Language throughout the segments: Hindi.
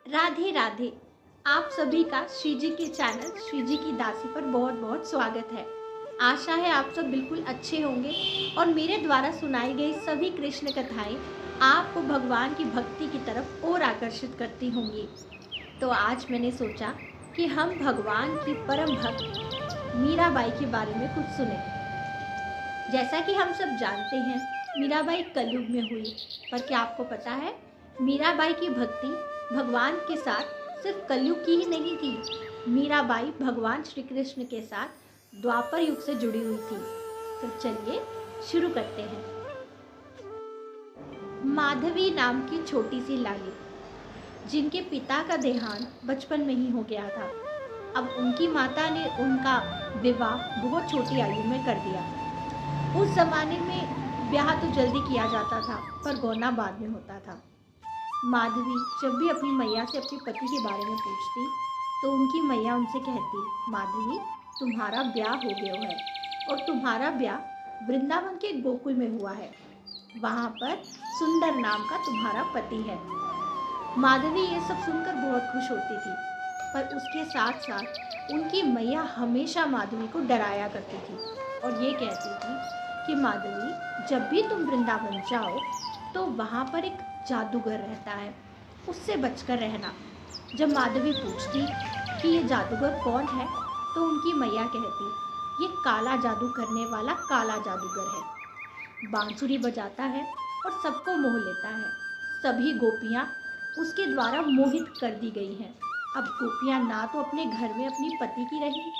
राधे राधे। आप सभी का श्री जी के चैनल श्री जी की दासी पर बहुत बहुत स्वागत है। आशा है आप सब बिल्कुल अच्छे होंगे और मेरे द्वारा सुनाई गई सभी कृष्ण कथाएं आपको भगवान की भक्ति की तरफ और आकर्षित करती होंगी। तो आज मैंने सोचा कि हम भगवान की परम भक्त मीराबाई के बारे में कुछ सुने। जैसा कि हम सब जानते हैं, मीराबाई कलयुग में हुई, पर क्या आपको पता है मीराबाई की भक्ति भगवान के साथ सिर्फ कलयुग की ही नहीं थी। मीराबाई भगवान श्री कृष्ण के साथ द्वापर युग से जुड़ी हुई थी। तो चलिए शुरू करते हैं। माधवी नाम की छोटी सी लाली, जिनके पिता का देहांत बचपन में ही हो गया था। अब उनकी माता ने उनका विवाह बहुत छोटी आयु में कर दिया। उस जमाने में ब्याह तो जल्दी किया जाता था, पर गौना बाद में होता था। माधवी जब भी अपनी मैया से अपने पति के बारे में पूछती, तो उनकी मैया उनसे कहती, माधवी तुम्हारा ब्याह हो गया है और तुम्हारा ब्याह वृंदावन के गोकुल में हुआ है। वहाँ पर सुंदर नाम का तुम्हारा पति है। माधवी ये सब सुनकर बहुत खुश होती थी, पर उसके साथ साथ उनकी मैया हमेशा माधवी को डराया करती थी और ये कहती थी कि माधवी जब भी तुम वृंदावन जाओ तो वहाँ पर एक जादूगर रहता है, उससे बचकर रहना। जब माधवी पूछती कि ये जादूगर कौन है, तो उनकी मैया कहती, ये काला जादू करने वाला काला जादूगर है। बांसुरी बजाता है और सबको मोह लेता है। सभी गोपियाँ उसके द्वारा मोहित कर दी गई हैं। अब गोपियाँ ना तो अपने घर में अपनी पति की रही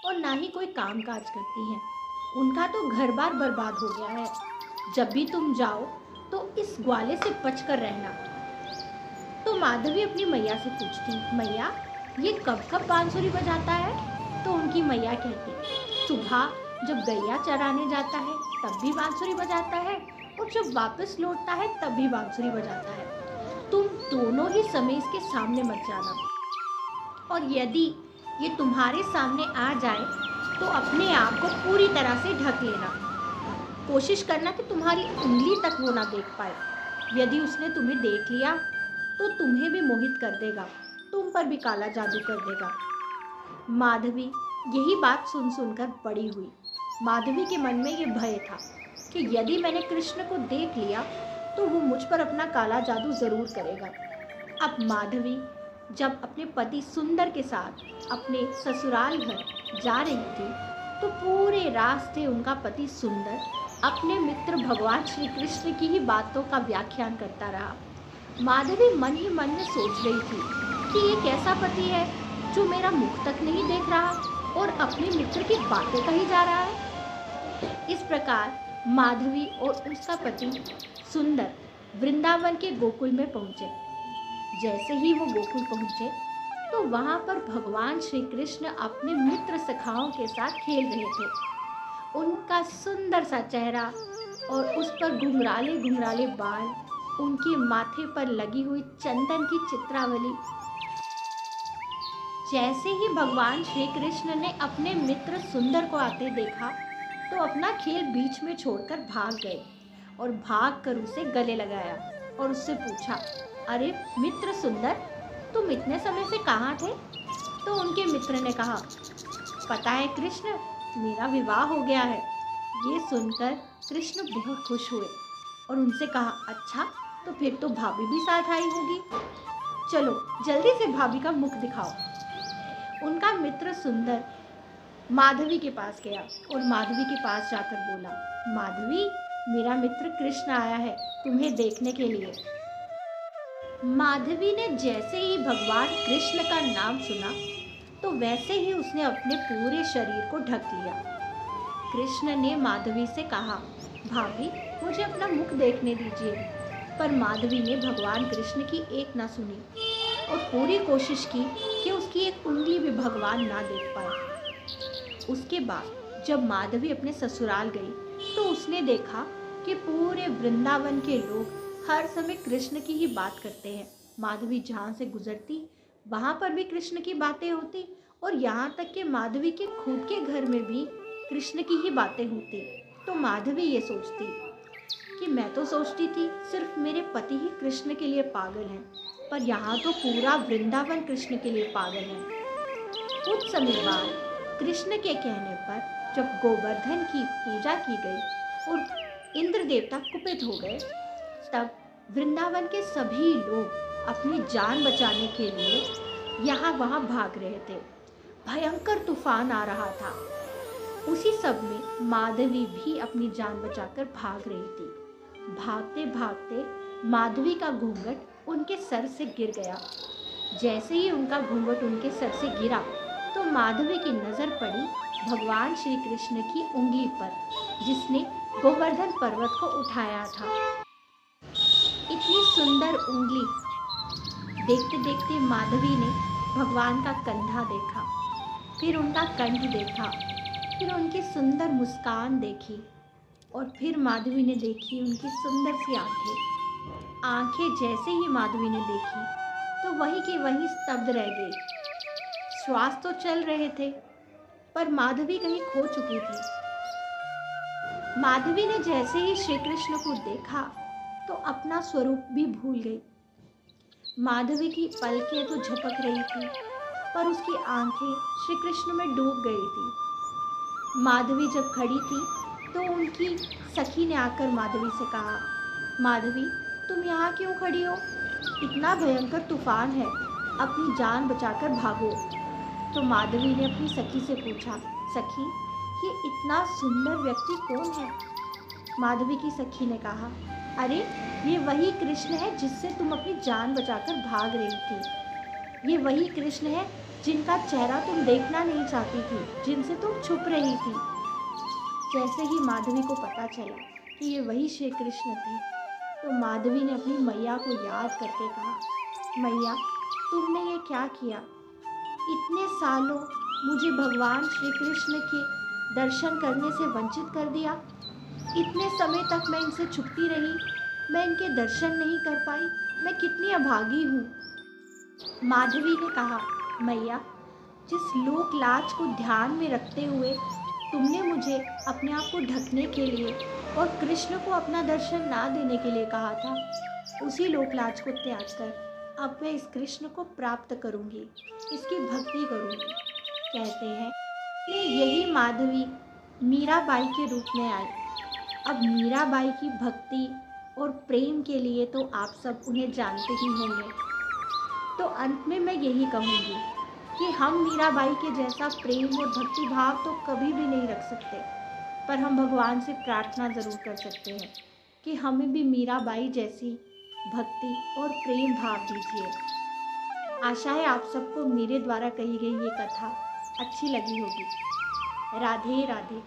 और ना ही कोई काम काज करती हैं। उनका तो घर बार बर्बाद हो गया है। जब भी तुम जाओ तो इस ग्वाले से बचकर रहना। तो माधवी अपनी मैया से पूछती, मैया ये कब कब बांसुरी बजाता है? तो उनकी मैया कहती, सुबह जब गैया चराने जाता है तब भी बांसुरी बजाता है और जब वापस लौटता है तब भी बांसुरी बजाता है। तुम दोनों ही समय इसके सामने मत जाना, और यदि ये तुम्हारे सामने आ जाए तो अपने आप को पूरी तरह से ढक लेना। कोशिश करना कि तुम्हारी उंगली तक वो ना देख पाए। यदि उसने तुम्हें देख लिया तो तुम्हें भी मोहित कर देगा, तुम पर भी काला जादू कर देगा। माधवी यही बात सुन सुनकर बड़ी हुई। माधवी के मन में ये भय था कि यदि मैंने कृष्ण को देख लिया तो वो मुझ पर अपना काला जादू जरूर करेगा। अब माधवी जब अपने पति सुंदर के साथ अपने ससुराल घर जा रही थी, तो पूरे रास्ते उनका पति सुंदर अपने मित्र भगवान श्री कृष्ण की ही बातों का व्याख्यान करता रहा। माधवी मन ही मन में सोच रही थी कि ये कैसा पति है जो मेरा मुख तक नहीं देख रहा और अपने मित्र की बातें कही जा रहा है। इस प्रकार माधवी और उसका पति सुंदर वृंदावन के गोकुल में पहुंचे। जैसे ही वो गोकुल पहुंचे तो वहां पर भगवान श्री कृष्ण अपने मित्र सखाओं के साथ खेल रहे थे। उनका सुंदर सा चेहरा और उस पर घुंघराले घुंघराले बाल, उनके माथे पर लगी हुई चंदन की चित्रावली। जैसे ही भगवान श्री कृष्ण ने अपने मित्र सुंदर को आते देखा तो अपना खेल बीच में छोड़कर भाग गए और भागकर उसे गले लगाया और उससे पूछा, अरे मित्र सुंदर, तुम इतने समय से कहाँ थे? तो उनके मित्र ने कहा, पता है कृष्ण, मेरा विवाह हो गया है। ये सुनकर कृष्ण बहुत खुश हुए और उनसे कहा, अच्छा तो फिर तो भाभी भी साथ आई होगी, चलो जल्दी से भाभी का मुख दिखाओ। उनका मित्र सुंदर माधवी के पास गया और माधवी के पास जाकर बोला, माधवी मेरा मित्र कृष्ण आया है तुम्हें देखने के लिए। माधवी ने जैसे ही भगवान कृष्ण का नाम सुना तो वैसे ही उसने अपने पूरे शरीर को ढक लिया। कृष्ण ने माधवी से कहा, भाभी मुझे अपना मुख देखने दीजिए। पर माधवी ने भगवान कृष्ण की एक ना सुनी और पूरी कोशिश की कि उसकी एक उंगली भी भगवान ना देख पाए। उसके बाद जब माधवी अपने ससुराल गई तो उसने देखा कि पूरे वृंदावन के लोग हर समय कृष्ण की ही बात करते हैं। माधवी जहाँ से गुजरती वहाँ पर भी कृष्ण की बातें होती और यहाँ तक कि माधवी के खुद के घर में भी कृष्ण की ही बातें होती। तो माधवी ये सोचती कि मैं तो सोचती थी सिर्फ मेरे पति ही कृष्ण के लिए पागल हैं, पर यहाँ तो पूरा वृंदावन कृष्ण के लिए पागल है। कुछ समय बाद कृष्ण के कहने पर जब गोवर्धन की पूजा की गई और इंद्र देवता कुपित हो गए, तब वृंदावन के सभी लोग अपनी जान बचाने के लिए यहाँ वहाँ भाग रहे थे। भयंकर तूफान आ रहा था। उसी सब में माधवी भी अपनी जान बचाकर भाग रही थी। भागते भागते माधवी का घूंघट उनके सर से गिर गया। जैसे ही उनका घूंघट उनके सर से गिरा तो माधवी की नज़र पड़ी भगवान श्री कृष्ण की उंगली पर, जिसने गोवर्धन पर्वत को उठाया था। इतनी सुंदर उंगली देखते देखते माधवी ने भगवान का कंधा देखा, फिर उनका कंठ देखा, फिर उनकी सुंदर मुस्कान देखी और फिर माधवी ने देखी उनकी सुंदर सी आंखें। आंखें जैसे ही माधवी ने देखी तो वहीं की वहीं स्तब्ध रह गई। श्वास तो चल रहे थे पर माधवी कहीं खो चुकी थी। माधवी ने जैसे ही श्री कृष्ण को देखा तो अपना स्वरूप भी भूल गई। माधवी की पलकें तो झपक रही थी पर उसकी आंखें श्री कृष्ण में डूब गई थी। माधवी जब खड़ी थी तो उनकी सखी ने आकर माधवी से कहा, माधवी तुम यहाँ क्यों खड़ी हो? इतना भयंकर तूफान है, अपनी जान बचाकर भागो। तो माधवी ने अपनी सखी से पूछा, सखी ये इतना सुंदर व्यक्ति कौन है? माधवी की सखी ने कहा, अरे ये वही कृष्ण है जिससे तुम अपनी जान बचाकर भाग रही थी। ये वही कृष्ण है जिनका चेहरा तुम देखना नहीं चाहती थी, जिनसे तुम छुप रही थी। जैसे ही माधवी को पता चला कि ये वही श्री कृष्ण थे तो माधवी ने अपनी मैया को याद करके कहा, मैया तुमने ये क्या किया? इतने सालों मुझे भगवान श्री कृष्ण के दर्शन करने से वंचित कर दिया। इतने समय तक मैं इनसे छुपती रही, मैं इनके दर्शन नहीं कर पाई। मैं कितनी अभागी हूँ। माधवी ने कहा, मैया जिस लोक लाज को ध्यान में रखते हुए तुमने मुझे अपने आप को ढकने के लिए और कृष्ण को अपना दर्शन ना देने के लिए कहा था, उसी लोक लाज को त्याग कर अब मैं इस कृष्ण को प्राप्त करूंगी, इसकी भक्ति करूंगी। कहते हैं कि यही माधवी मीराबाई के रूप में आई। अब मीराबाई की भक्ति और प्रेम के लिए तो आप सब उन्हें जानते ही होंगे। तो अंत में मैं यही कहूँगी कि हम मीराबाई के जैसा प्रेम और भक्ति भाव तो कभी भी नहीं रख सकते, पर हम भगवान से प्रार्थना ज़रूर कर सकते हैं कि हमें भी मीराबाई जैसी भक्ति और प्रेम भाव दीजिए। आशा है आप सबको मेरे द्वारा कही गई ये कथा अच्छी लगी होगी। राधे राधे।